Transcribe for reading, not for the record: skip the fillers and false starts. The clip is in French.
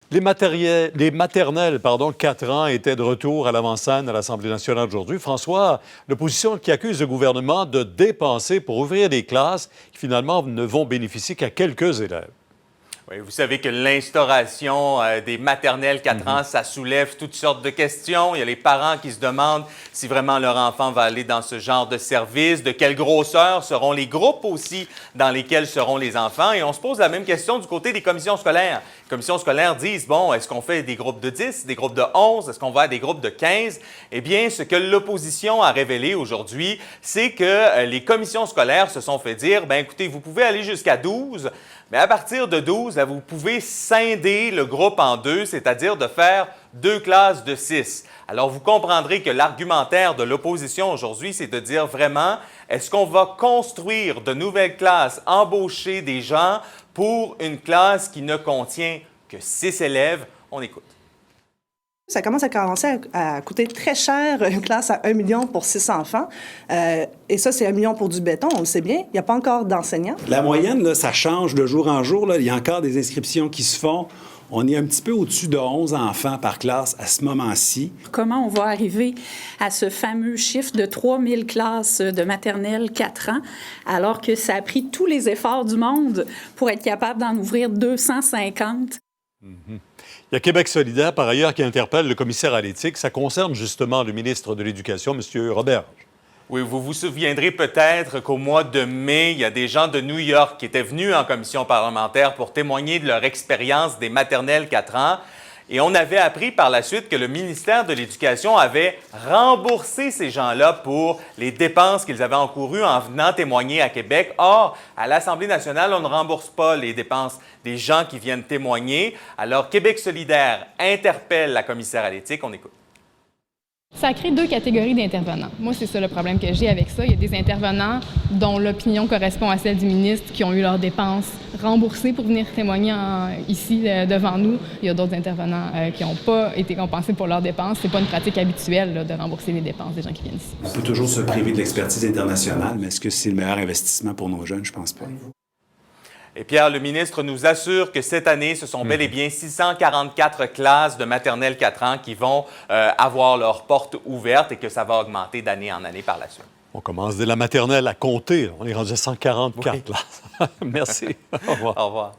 Les maternelles, 4 ans, étaient de retour à l'avant-scène à l'Assemblée nationale aujourd'hui. François, l'opposition qui accuse le gouvernement de dépenser pour ouvrir des classes qui, finalement, ne vont bénéficier qu'à quelques élèves. Oui, vous savez que l'instauration des maternelles 4 ans, ça soulève toutes sortes de questions. Il y a les parents qui se demandent si vraiment leur enfant va aller dans ce genre de service, de quelle grosseur seront les groupes aussi dans lesquels seront les enfants. Et on se pose la même question du côté des commissions scolaires. Les commissions scolaires disent, bon, est-ce qu'on fait des groupes de 10, des groupes de 11, est-ce qu'on va à des groupes de 15? Eh bien, ce que l'opposition a révélé aujourd'hui, c'est que les commissions scolaires se sont fait dire, bien écoutez, vous pouvez aller jusqu'à 12, mais à partir de 12, là, vous pouvez scinder le groupe en deux, c'est-à-dire de faire 2 classes de 6. Alors, vous comprendrez que l'argumentaire de l'opposition aujourd'hui, c'est de dire vraiment, est-ce qu'on va construire de nouvelles classes, embaucher des gens pour une classe qui ne contient que 6 élèves? On écoute. Ça commence à coûter très cher, une classe à 1 million pour 6 enfants. Et ça, c'est 1 million pour du béton, on le sait bien. Il n'y a pas encore d'enseignants. La moyenne, là, ça change de jour en jour. Là. Il y a encore des inscriptions qui se font. On est un petit peu au-dessus de 11 enfants par classe à ce moment-ci. Comment on va arriver à ce fameux chiffre de 3000 classes de maternelle 4 ans, alors que ça a pris tous les efforts du monde pour être capable d'en ouvrir 250? Il y a Québec solidaire, par ailleurs, qui interpelle le commissaire à l'éthique. Ça concerne justement le ministre de l'Éducation, M. Roberge. Oui, vous vous souviendrez peut-être qu'au mois de mai, il y a des gens de New York qui étaient venus en commission parlementaire pour témoigner de leur expérience des maternelles 4 ans. Et on avait appris par la suite que le ministère de l'Éducation avait remboursé ces gens-là pour les dépenses qu'ils avaient encourues en venant témoigner à Québec. Or, à l'Assemblée nationale, on ne rembourse pas les dépenses des gens qui viennent témoigner. Alors, Québec solidaire interpelle la commissaire à l'éthique. On écoute. Ça crée 2 catégories d'intervenants. Moi, c'est ça le problème que j'ai avec ça. Il y a des intervenants dont l'opinion correspond à celle du ministre qui ont eu leurs dépenses remboursées pour venir témoigner ici devant nous. Il y a d'autres intervenants qui n'ont pas été compensés pour leurs dépenses. C'est pas une pratique habituelle là, de rembourser les dépenses des gens qui viennent ici. On peut toujours se priver de l'expertise internationale, mais est-ce que c'est le meilleur investissement pour nos jeunes? Je pense pas. Et Pierre, le ministre nous assure que cette année, ce sont bel et bien 644 classes de maternelle 4 ans qui vont avoir leurs portes ouvertes et que ça va augmenter d'année en année par la suite. On commence dès la maternelle à compter. On est rendu à 144 classes. Merci. Au revoir. Au revoir.